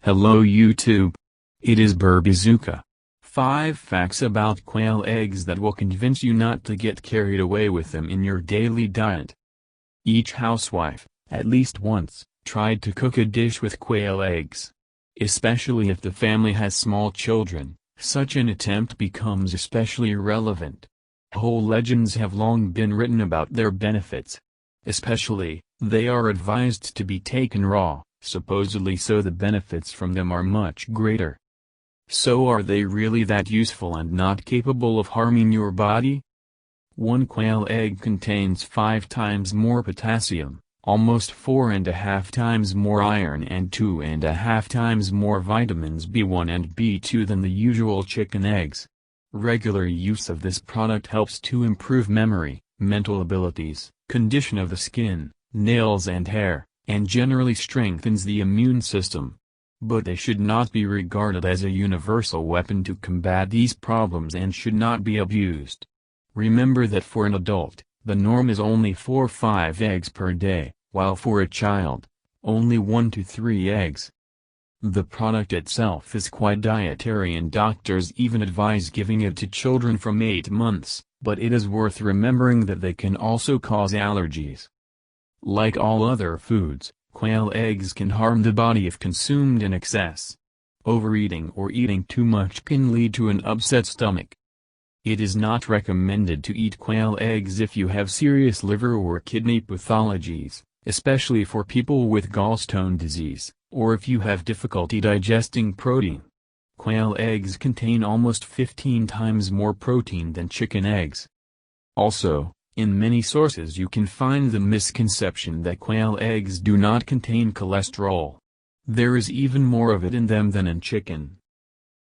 Hello YouTube. It is Burbazooka. 5 facts about quail eggs that will convince you not to get carried away with them in your daily diet. Each housewife, at least once, tried to cook a dish with quail eggs. Especially if the family has small children, such an attempt becomes especially relevant. Whole legends have long been written about their benefits. Especially, they are advised to be taken raw, supposedly so the benefits from them are much greater. So are they really that useful and not capable of harming your body? One quail egg contains 5 times more potassium, almost 4.5 times more iron and 2.5 times more vitamins B1 and B2 than the usual chicken eggs. Regular use of this product helps to improve memory, mental abilities, condition of the skin, nails and hair, and generally strengthens the immune system. But they should not be regarded as a universal weapon to combat these problems and should not be abused. Remember that for an adult, the norm is only 4-5 eggs per day, while for a child, only 1 to 3 eggs. The product itself is quite dietary and doctors even advise giving it to children from 8 months, but it is worth remembering that they can also cause allergies. Like all other foods, quail eggs can harm the body if consumed in excess. Overeating or eating too much can lead to an upset stomach. It is not recommended to eat quail eggs if you have serious liver or kidney pathologies, especially for people with gallstone disease, or if you have difficulty digesting protein. Quail eggs contain almost 15 times more protein than chicken eggs. Also, in many sources you can find the misconception that quail eggs do not contain cholesterol. There is even more of it in them than in chicken.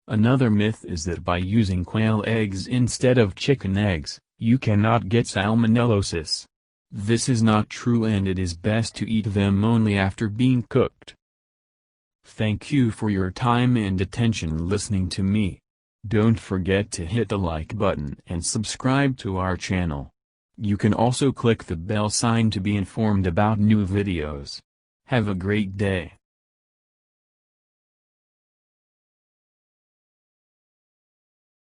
Another myth is that by using quail eggs instead of chicken eggs, you cannot get salmonellosis. This is not true and it is best to eat them only after being cooked. Thank you for your time and attention listening to me. Don't forget to hit the like button and subscribe to our channel. You can also click the bell sign to be informed about new videos. Have a great day.